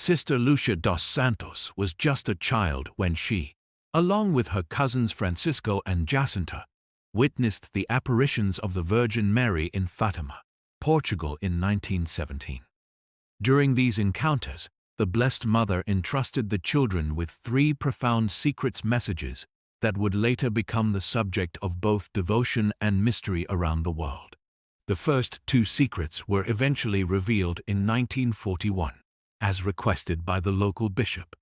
Sister Lucia dos Santos was just a child when she, along with her cousins Francisco and Jacinta, witnessed the apparitions of the Virgin Mary in Fatima, Portugal in 1917. During these encounters, the Blessed Mother entrusted the children with 3 profound secret messages that would later become the subject of both devotion and mystery around the world. The first 2 secrets were eventually revealed in 1941, as requested by the local bishop.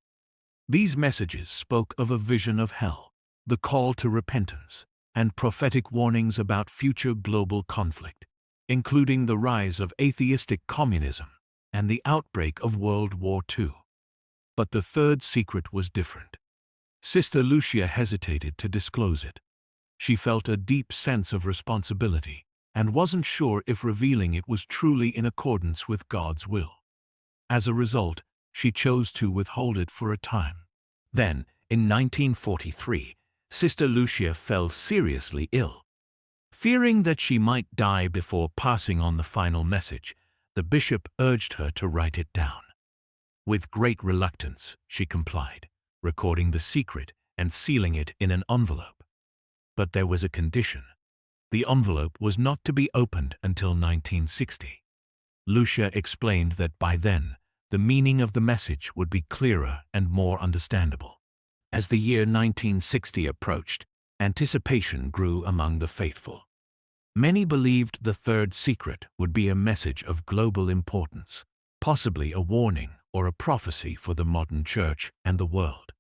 These messages spoke of a vision of hell, the call to repentance, and prophetic warnings about future global conflict, including the rise of atheistic communism and the outbreak of World War II. But the third secret was different. Sister Lucia hesitated to disclose it. She felt a deep sense of responsibility and wasn't sure if revealing it was truly in accordance with God's will. As a result, she chose to withhold it for a time. Then, in 1943, Sister Lucia fell seriously ill. Fearing that she might die before passing on the final message, the bishop urged her to write it down. With great reluctance, she complied, recording the secret and sealing it in an envelope. But there was a condition. The envelope was not to be opened until 1960. Lucia explained that by then, the meaning of the message would be clearer and more understandable. As the year 1960 approached, anticipation grew among the faithful. Many believed the third secret would be a message of global importance, possibly a warning or a prophecy for the modern church and the world.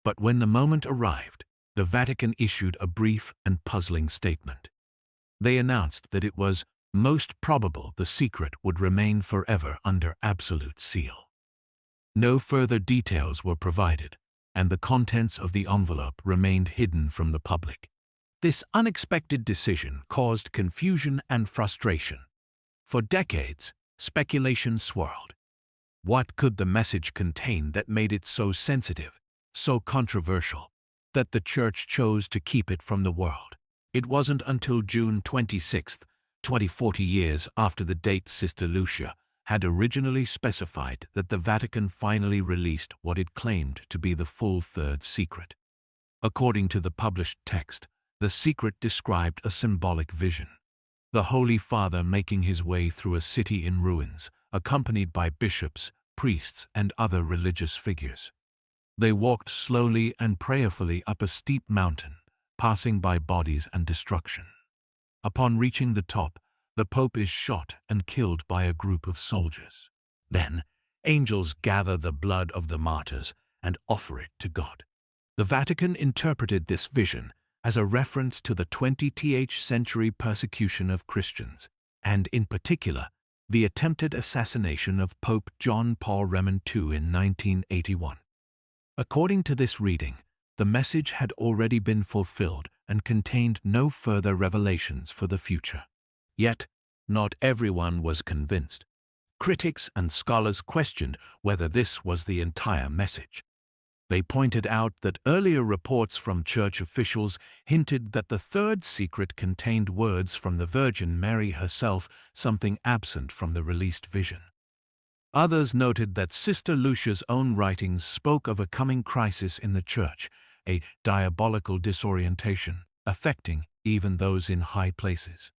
But when the moment arrived, the Vatican issued a brief and puzzling statement. They announced that it was most probable the secret would remain forever under absolute seal. No further details were provided, and the contents of the envelope remained hidden from the public. This unexpected decision caused confusion and frustration. For decades, speculation swirled. What could the message contain that made it so sensitive, so controversial, that the Church chose to keep it from the world? It wasn't until June 26, 40 years after the date Sister Lucia had originally specified that the Vatican finally released what it claimed to be the full third secret. According to the published text, the secret described a symbolic vision. The Holy Father making his way through a city in ruins, accompanied by bishops, priests, and other religious figures. They walked slowly and prayerfully up a steep mountain, passing by bodies and destruction. Upon reaching the top, the Pope is shot and killed by a group of soldiers. Then, angels gather the blood of the martyrs and offer it to God. The Vatican interpreted this vision as a reference to the 20th century persecution of Christians, and in particular, the attempted assassination of Pope John Paul II in 1981. According to this reading, the message had already been fulfilled and contained no further revelations for the future. Yet, not everyone was convinced. Critics and scholars questioned whether this was the entire message. They pointed out that earlier reports from church officials hinted that the third secret contained words from the Virgin Mary herself, something absent from the released vision. Others noted that Sister Lucia's own writings spoke of a coming crisis in the church, a diabolical disorientation, affecting even those in high places.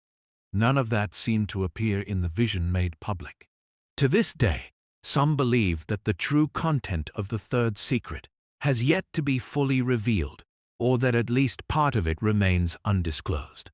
None of that seemed to appear in the vision made public. To this day, some believe that the true content of the third secret has yet to be fully revealed, or that at least part of it remains undisclosed.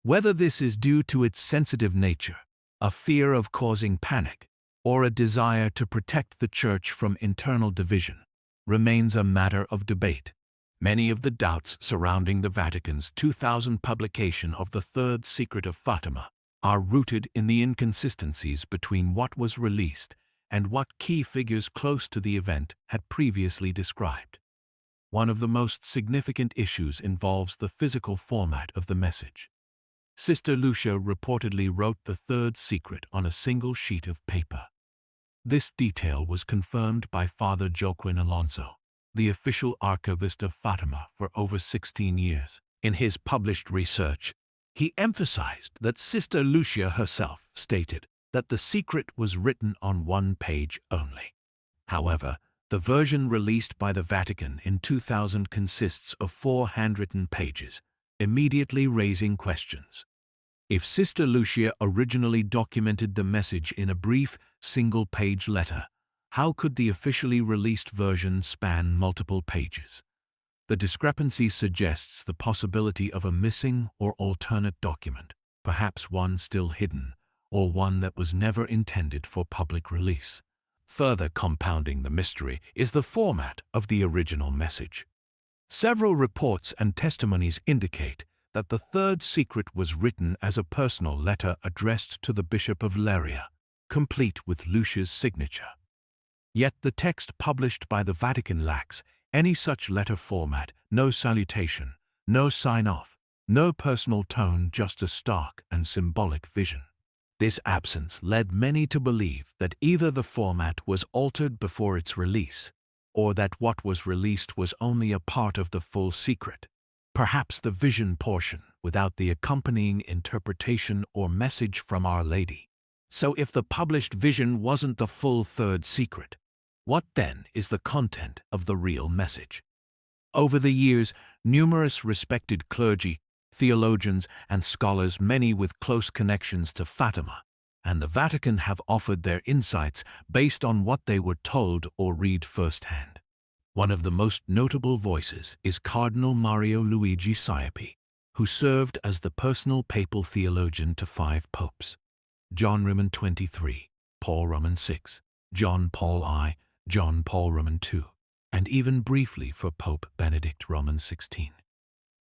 Whether this is due to its sensitive nature, a fear of causing panic, or a desire to protect the Church from internal division, remains a matter of debate. Many of the doubts surrounding the Vatican's 2000 publication of the Third Secret of Fatima are rooted in the inconsistencies between what was released and what key figures close to the event had previously described. One of the most significant issues involves the physical format of the message. Sister Lucia reportedly wrote the third secret on a single sheet of paper. This detail was confirmed by Father Joaquin Alonso, the official archivist of Fatima for over 16 years. In his published research, he emphasized that Sister Lucia herself stated that the secret was written on one page only. However, the version released by the Vatican in 2000 consists of 4 handwritten pages, immediately raising questions. If Sister Lucia originally documented the message in a brief, single-page letter, how could the officially released version span multiple pages? The discrepancy suggests the possibility of a missing or alternate document, perhaps one still hidden, or one that was never intended for public release. Further compounding the mystery is the format of the original message. Several reports and testimonies indicate that the Third Secret was written as a personal letter addressed to the Bishop of Leiria, complete with Lucia's signature. Yet the text published by the Vatican lacks any such letter format, no salutation, no sign-off, no personal tone, just a stark and symbolic vision. This absence led many to believe that either the format was altered before its release, or that what was released was only a part of the full secret, perhaps the vision portion without the accompanying interpretation or message from Our Lady. So if the published vision wasn't the full Third Secret, what then is the content of the real message? Over the years, numerous respected clergy, theologians, and scholars, many with close connections to Fatima, and the Vatican have offered their insights based on what they were told or read firsthand. One of the most notable voices is Cardinal Mario Luigi Sciapi, who served as the personal papal theologian to 5 popes: John Roman XXIII, Paul Roman VI, John Paul I, John Paul Roman II, and even briefly for Pope Benedict Roman XVI.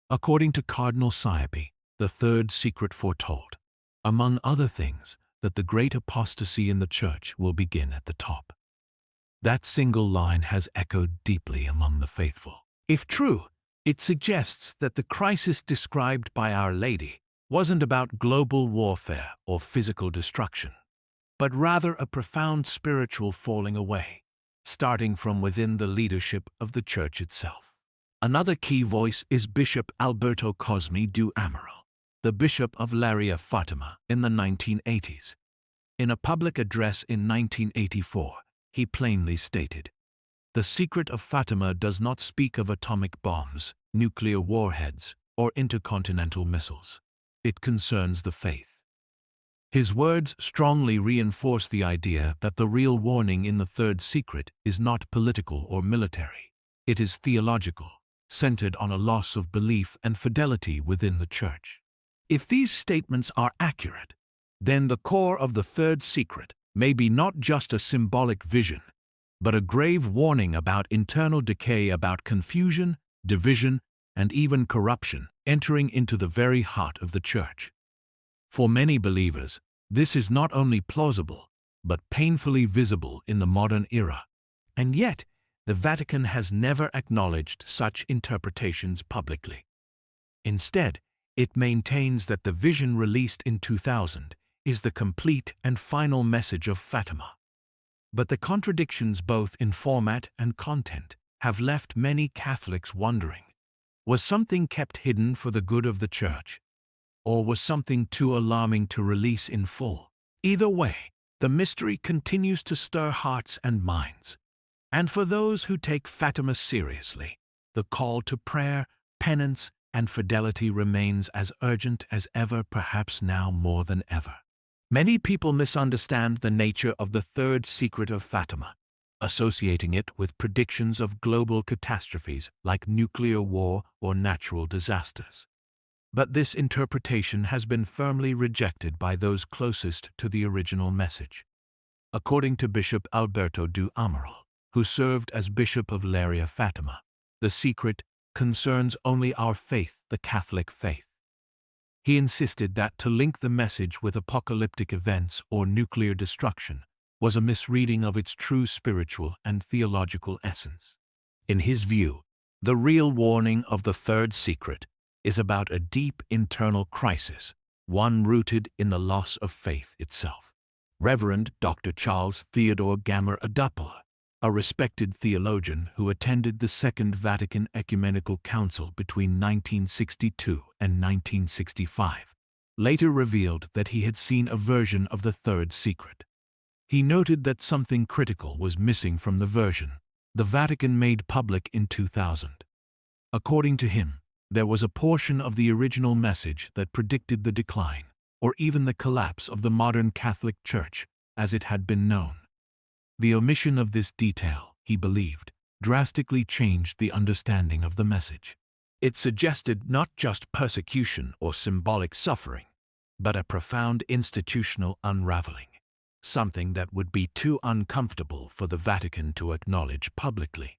According to Cardinal Sciapi, the Third Secret foretold, among other things, that the great apostasy in the Church will begin at the top. That single line has echoed deeply among the faithful. If true, it suggests that the crisis described by Our Lady wasn't about global warfare or physical destruction, but rather a profound spiritual falling away, starting from within the leadership of the Church itself. Another key voice is Bishop Alberto Cosmi do Amaral, the Bishop of Leiria Fatima in the 1980s. In a public address in 1984, he plainly stated, "The secret of Fatima does not speak of atomic bombs, nuclear warheads, or intercontinental missiles. It concerns the faith." His words strongly reinforce the idea that the real warning in the Third Secret is not political or military. It is theological, centered on a loss of belief and fidelity within the Church. If these statements are accurate, then the core of the Third Secret may be not just a symbolic vision, but a grave warning about internal decay, about confusion, division, and even corruption entering into the very heart of the Church. For many believers, this is not only plausible, but painfully visible in the modern era. And yet, the Vatican has never acknowledged such interpretations publicly. Instead, it maintains that the vision released in 2000 is the complete and final message of Fatima. But the contradictions both in format and content have left many Catholics wondering, was something kept hidden for the good of the Church? Or was something too alarming to release in full? Either way, the mystery continues to stir hearts and minds. And for those who take Fatima seriously, the call to prayer, penance, and fidelity remains as urgent as ever, perhaps now more than ever. Many people misunderstand the nature of the Third Secret of Fatima, associating it with predictions of global catastrophes like nuclear war or natural disasters. But this interpretation has been firmly rejected by those closest to the original message. According to Bishop Alberto do Amaral, who served as Bishop of Leiria Fatima, the secret concerns only our faith, the Catholic faith. He insisted that to link the message with apocalyptic events or nuclear destruction was a misreading of its true spiritual and theological essence. In his view, the real warning of the Third Secret is about a deep internal crisis, one rooted in the loss of faith itself. Reverend Dr. Charles Theodore Gammer Adupala, a respected theologian who attended the Second Vatican Ecumenical Council between 1962 and 1965, later revealed that he had seen a version of the Third Secret. He noted that something critical was missing from the version the Vatican made public in 2000. According to him, there was a portion of the original message that predicted the decline, or even the collapse of the modern Catholic Church as it had been known. The omission of this detail, he believed, drastically changed the understanding of the message. It suggested not just persecution or symbolic suffering, but a profound institutional unraveling, something that would be too uncomfortable for the Vatican to acknowledge publicly.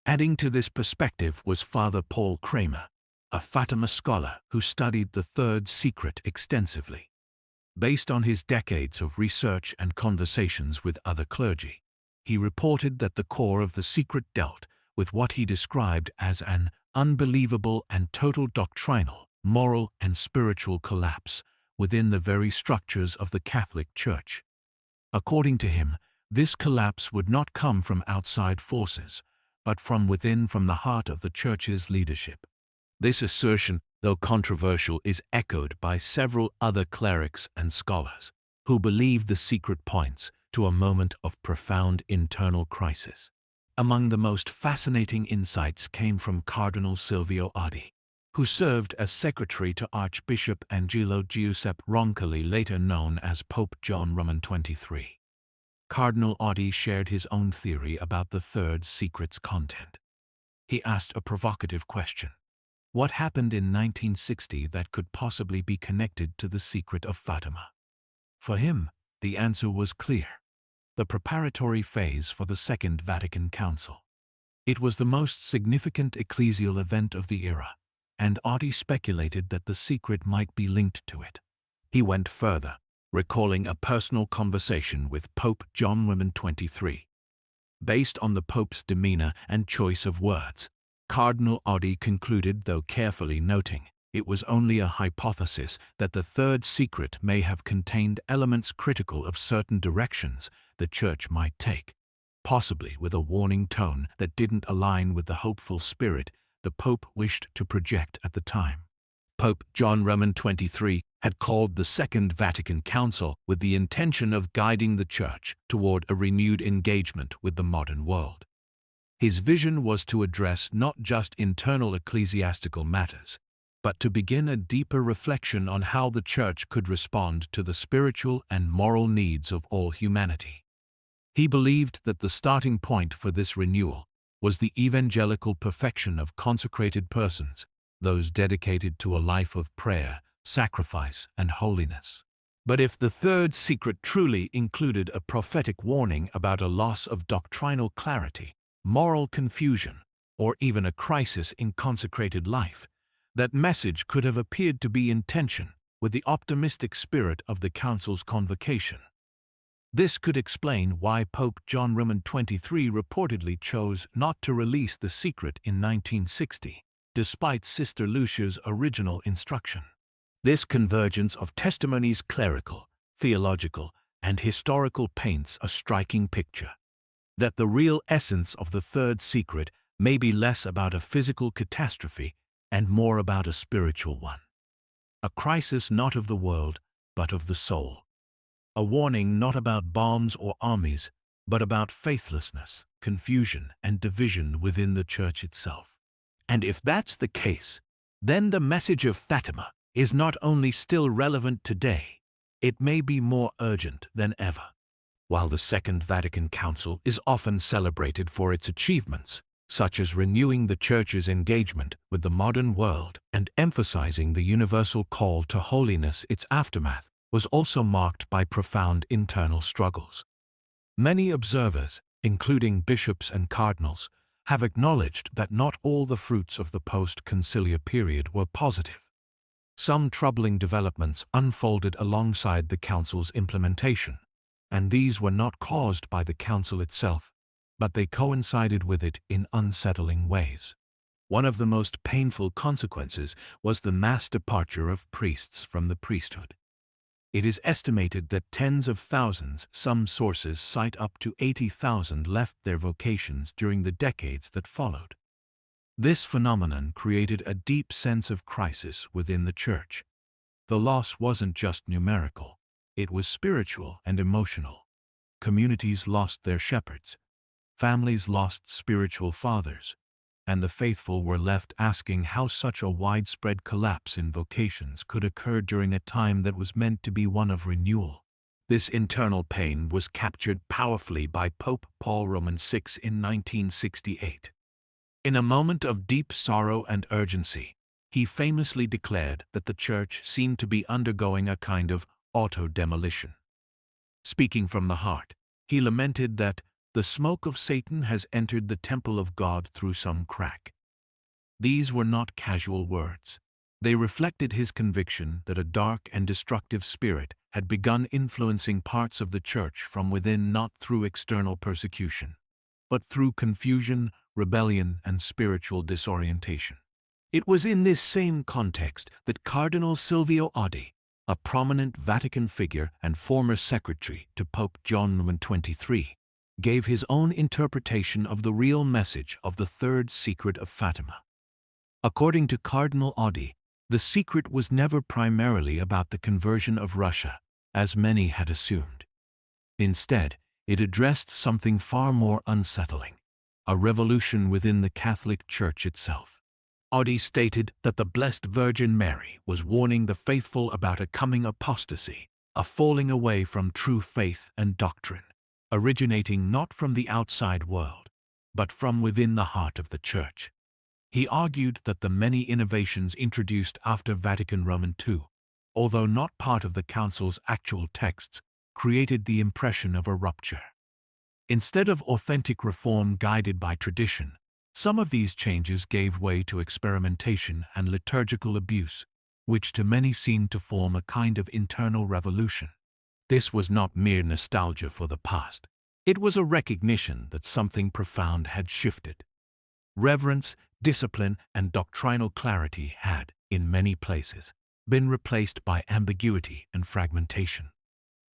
Adding to this perspective was Father Paul Kramer, a Fatima scholar who studied the Third Secret extensively. Based on his decades of research and conversations with other clergy, he reported that the core of the secret dealt with what he described as an unbelievable and total doctrinal, moral and spiritual collapse within the very structures of the Catholic Church. According to him, this collapse would not come from outside forces, but from within, from the heart of the Church's leadership. This assertion, though controversial, is echoed by several other clerics and scholars who believe the secret points to a moment of profound internal crisis. Among the most fascinating insights came from Cardinal Silvio Oddi, who served as secretary to Archbishop Angelo Giuseppe Roncalli, later known as Pope John Roman XXIII. Cardinal Oddi shared his own theory about the Third Secret's content. He asked a provocative question. What happened in 1960 that could possibly be connected to the Secret of Fatima? For him, the answer was clear: the preparatory phase for the Second Vatican Council. It was the most significant ecclesial event of the era, and Oddi speculated that the secret might be linked to it. He went further, recalling a personal conversation with Pope John Roman XXIII. Based on the Pope's demeanor and choice of words, Cardinal Oddi concluded, though carefully noting it was only a hypothesis, that the Third Secret may have contained elements critical of certain directions the Church might take, possibly with a warning tone that didn't align with the hopeful spirit the Pope wished to project at the time. Pope John Roman XXIII had called the Second Vatican Council with the intention of guiding the Church toward a renewed engagement with the modern world. His vision was to address not just internal ecclesiastical matters, but to begin a deeper reflection on how the Church could respond to the spiritual and moral needs of all humanity. He believed that the starting point for this renewal was the evangelical perfection of consecrated persons, those dedicated to a life of prayer, sacrifice, and holiness. But if the Third Secret truly included a prophetic warning about a loss of doctrinal clarity, moral confusion, or even a crisis in consecrated life, that message could have appeared to be in tension with the optimistic spirit of the Council's convocation. This could explain why Pope John Roman XXIII reportedly chose not to release the secret in 1960, despite Sister Lucia's original instruction. This convergence of testimonies, clerical, theological, and historical, paints a striking picture that the real essence of the Third Secret may be less about a physical catastrophe and more about a spiritual one. A crisis not of the world, but of the soul. A warning not about bombs or armies, but about faithlessness, confusion, and division within the Church itself. And if that's the case, then the message of Fatima is not only still relevant today, it may be more urgent than ever. While the Second Vatican Council is often celebrated for its achievements, such as renewing the Church's engagement with the modern world and emphasizing the universal call to holiness, its aftermath was also marked by profound internal struggles. Many observers, including bishops and cardinals, have acknowledged that not all the fruits of the post-conciliar period were positive. Some troubling developments unfolded alongside the Council's implementation, and these were not caused by the Council itself, but they coincided with it in unsettling ways. One of the most painful consequences was the mass departure of priests from the priesthood. It is estimated that tens of thousands, some sources cite up to 80,000, left their vocations during the decades that followed. This phenomenon created a deep sense of crisis within the Church. The loss wasn't just numerical, it was spiritual and emotional. communities lost their shepherds, families lost spiritual fathers, and the faithful were left asking how such a widespread collapse in vocations could occur during a time that was meant to be one of renewal. This internal pain was captured powerfully by Pope Paul Roman VI in 1968. In a moment of deep sorrow and urgency, he famously declared that the Church seemed to be undergoing a kind of auto-demolition. Speaking from the heart, he lamented that the smoke of Satan has entered the temple of God through some crack. These were not casual words. They reflected his conviction that a dark and destructive spirit had begun influencing parts of the Church from within, not through external persecution, but through confusion, rebellion, and spiritual disorientation. It was in this same context that Cardinal Silvio Oddi, a prominent Vatican figure and former secretary to Pope John XXIII, gave his own interpretation of the real message of the Third Secret of Fatima. According to Cardinal Oddi, the secret was never primarily about the conversion of Russia, as many had assumed. Instead, it addressed something far more unsettling, a revolution within the Catholic Church itself. Oddi stated that the Blessed Virgin Mary was warning the faithful about a coming apostasy, a falling away from true faith and doctrine, originating not from the outside world, but from within the heart of the Church. He argued that the many innovations introduced after Vatican Roman II, although not part of the Council's actual texts, created the impression of a rupture. Instead of authentic reform guided by tradition, some of these changes gave way to experimentation and liturgical abuse, which to many seemed to form a kind of internal revolution. This was not mere nostalgia for the past. It was a recognition that something profound had shifted. Reverence, discipline, and doctrinal clarity had, in many places, been replaced by ambiguity and fragmentation.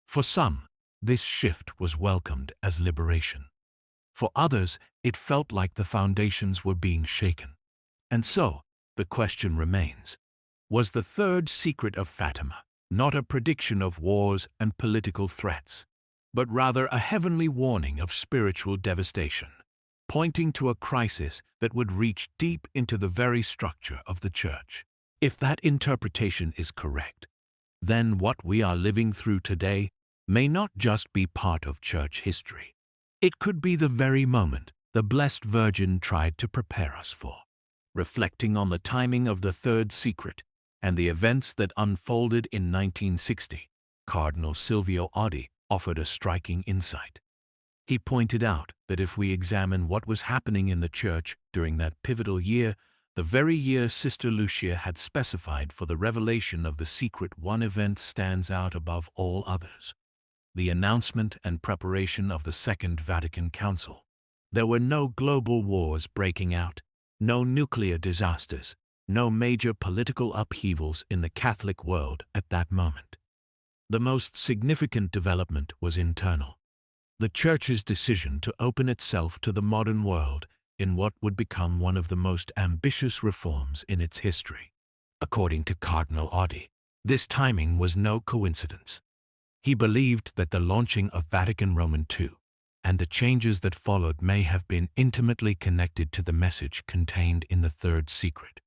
For some, this shift was welcomed as liberation. For others, it felt like the foundations were being shaken. And so, the question remains, was the Third Secret of Fatima not a prediction of wars and political threats, but rather a heavenly warning of spiritual devastation, pointing to a crisis that would reach deep into the very structure of the Church? If that interpretation is correct, then what we are living through today may not just be part of Church history. It could be the very moment the Blessed Virgin tried to prepare us for. Reflecting on the timing of the Third Secret and the events that unfolded in 1960, Cardinal Silvio Oddi offered a striking insight. He pointed out that if we examine what was happening in the Church during that pivotal year, the very year Sister Lucia had specified for the revelation of the secret, one event stands out above all others: the announcement and preparation of the Second Vatican Council. There were no global wars breaking out, no nuclear disasters, no major political upheavals in the Catholic world at that moment. The most significant development was internal: the Church's decision to open itself to the modern world in what would become one of the most ambitious reforms in its history. According to Cardinal Oddi, this timing was no coincidence. He believed that the launching of Vatican Roman II and the changes that followed may have been intimately connected to the message contained in the Third Secret.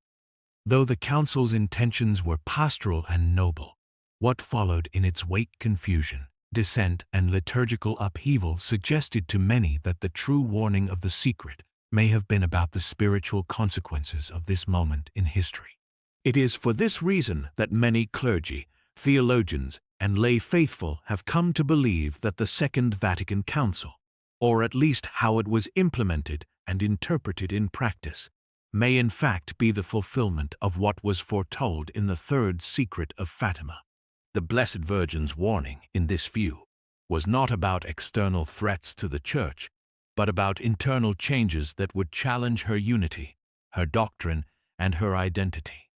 Though the Council's intentions were pastoral and noble, what followed in its wake, confusion, dissent, and liturgical upheaval, suggested to many that the true warning of the secret may have been about the spiritual consequences of this moment in history. It is for this reason that many clergy, theologians, and lay faithful have come to believe that the Second Vatican Council, or at least how it was implemented and interpreted in practice, may in fact be the fulfillment of what was foretold in the Third Secret of Fatima. The Blessed Virgin's warning, in this view, was not about external threats to the Church, but about internal changes that would challenge her unity, her doctrine, and her identity.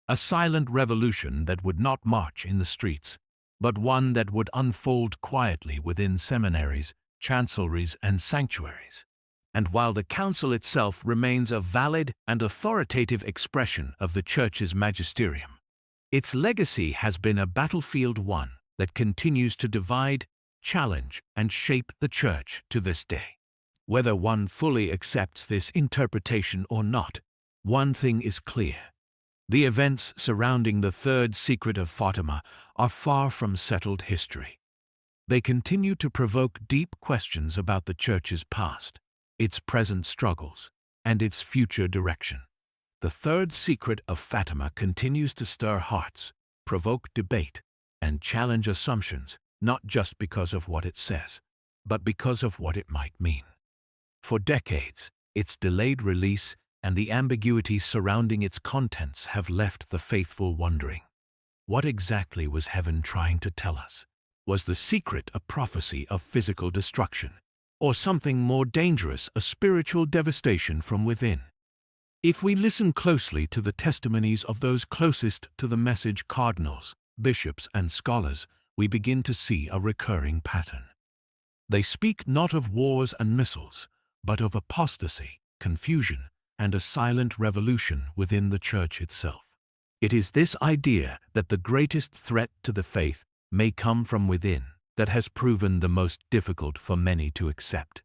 A silent revolution that would not march in the streets, but one that would unfold quietly within seminaries, chancelleries, and sanctuaries. And while the Council itself remains a valid and authoritative expression of the Church's magisterium, its legacy has been a battlefield, one that continues to divide, challenge, and shape the Church to this day. Whether one fully accepts this interpretation or not, one thing is clear. The events surrounding the Third Secret of Fatima are far from settled history. They continue to provoke deep questions about the Church's past, its present struggles, and its future direction. The Third Secret of Fatima continues to stir hearts, provoke debate, and challenge assumptions, not just because of what it says, but because of what it might mean. For decades, its delayed release and the ambiguity surrounding its contents have left the faithful wondering. What exactly was heaven trying to tell us? Was the secret a prophecy of physical destruction, or something more dangerous, a spiritual devastation from within? If we listen closely to the testimonies of those closest to the message, cardinals, bishops, and scholars, we begin to see a recurring pattern. They speak not of wars and missiles, but of apostasy, confusion, and a silent revolution within the Church itself. It is this idea that the greatest threat to the faith may come from within that has proven the most difficult for many to accept.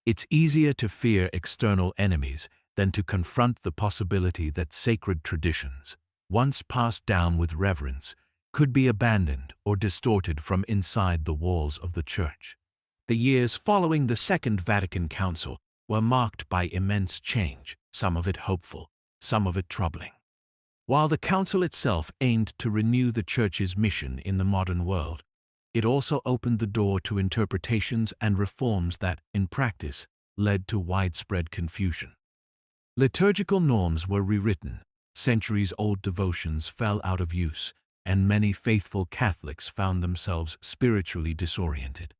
It's easier to fear external enemies than to confront the possibility that sacred traditions, once passed down with reverence, could be abandoned or distorted from inside the walls of the Church. The years following the Second Vatican Council were marked by immense change, some of it hopeful, some of it troubling. While the Council itself aimed to renew the Church's mission in the modern world, it also opened the door to interpretations and reforms that, in practice, led to widespread confusion. Liturgical norms were rewritten, centuries-old devotions fell out of use, and many faithful Catholics found themselves spiritually disoriented.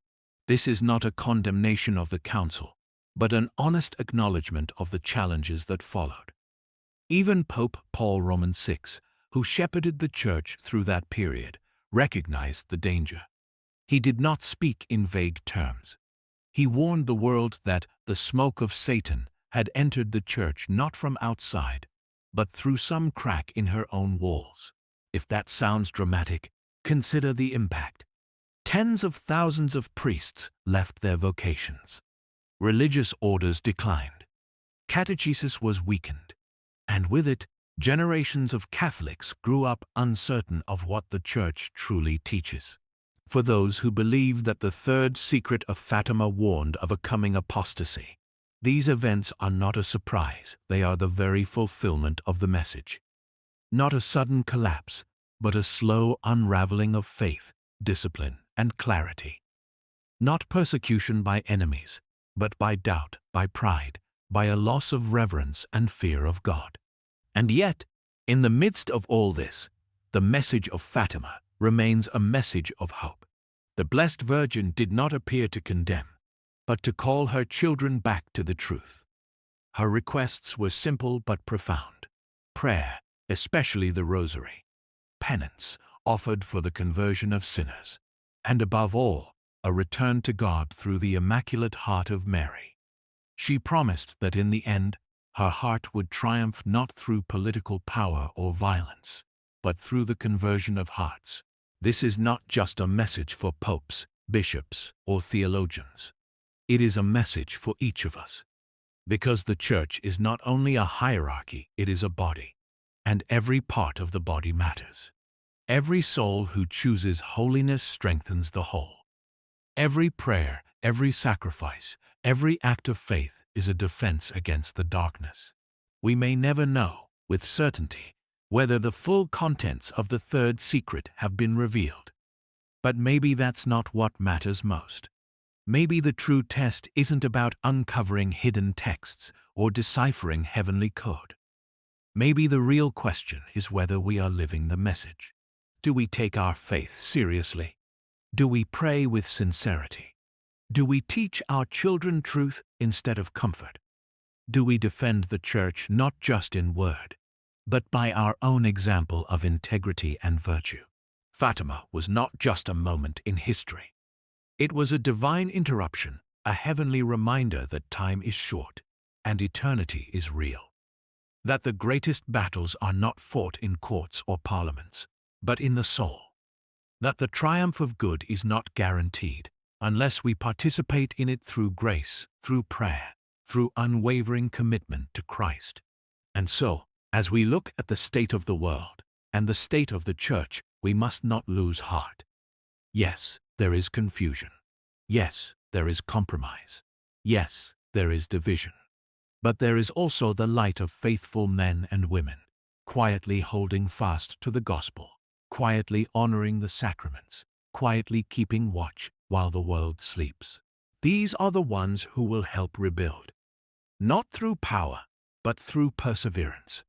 This is not a condemnation of the Council, but an honest acknowledgement of the challenges that followed. Even Pope Paul VI, who shepherded the Church through that period, recognized the danger. He did not speak in vague terms. He warned the world that the smoke of Satan had entered the Church not from outside, but through some crack in her own walls. If that sounds dramatic, consider the impact. Tens of thousands of priests left their vocations. Religious orders declined. Catechesis was weakened. And with it, generations of Catholics grew up uncertain of what the Church truly teaches. For those who believe that the Third Secret of Fatima warned of a coming apostasy, these events are not a surprise, they are the very fulfillment of the message. Not a sudden collapse, but a slow unraveling of faith, discipline, and clarity. Not persecution by enemies, but by doubt, by pride, by a loss of reverence and fear of God. And yet, in the midst of all this, the message of Fatima remains a message of hope. The Blessed Virgin did not appear to condemn, but to call her children back to the truth. Her requests were simple but profound. Prayer, especially the Rosary. Penance, offered for the conversion of sinners. And above all, a return to God through the Immaculate Heart of Mary. She promised that in the end, her heart would triumph not through political power or violence, but through the conversion of hearts. This is not just a message for popes, bishops, or theologians. It is a message for each of us. Because the Church is not only a hierarchy, it is a body. And every part of the body matters. Every soul who chooses holiness strengthens the whole. Every prayer, every sacrifice, every act of faith is a defense against the darkness. We may never know, with certainty, whether the full contents of the Third Secret have been revealed. But maybe that's not what matters most. Maybe the true test isn't about uncovering hidden texts or deciphering heavenly code. Maybe the real question is whether we are living the message. Do we take our faith seriously? Do we pray with sincerity? Do we teach our children truth instead of comfort? Do we defend the Church not just in word, but by our own example of integrity and virtue? Fatima was not just a moment in history. It was a divine interruption, a heavenly reminder that time is short and eternity is real. That the greatest battles are not fought in courts or parliaments, but in the soul. That the triumph of good is not guaranteed, unless we participate in it through grace, through prayer, through unwavering commitment to Christ. And so, as we look at the state of the world and the state of the church, we must not lose heart. Yes, there is confusion. Yes, there is compromise. Yes, there is division. But there is also the light of faithful men and women, quietly holding fast to the gospel, quietly honoring the sacraments, quietly keeping watch while the world sleeps. These are the ones who will help rebuild. Not through power, but through perseverance.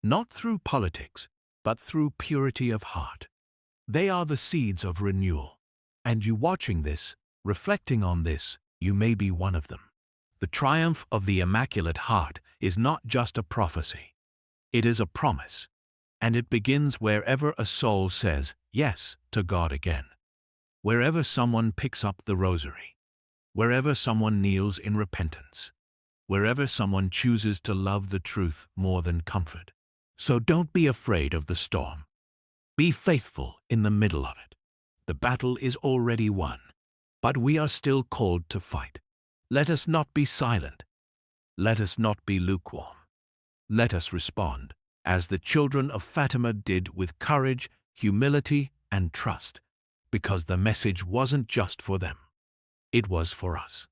Not through politics, but through purity of heart. They are the seeds of renewal. And you watching this, reflecting on this, you may be one of them. The triumph of the Immaculate Heart is not just a prophecy. It is a promise. And it begins wherever a soul says yes to God again. Wherever someone picks up the rosary. Wherever someone kneels in repentance. Wherever someone chooses to love the truth more than comfort. So don't be afraid of the storm. Be faithful in the middle of it. The battle is already won, but we are still called to fight. Let us not be silent. Let us not be lukewarm. Let us respond, as the children of Fatima did, with courage, humility, and trust, because the message wasn't just for them. It was for us.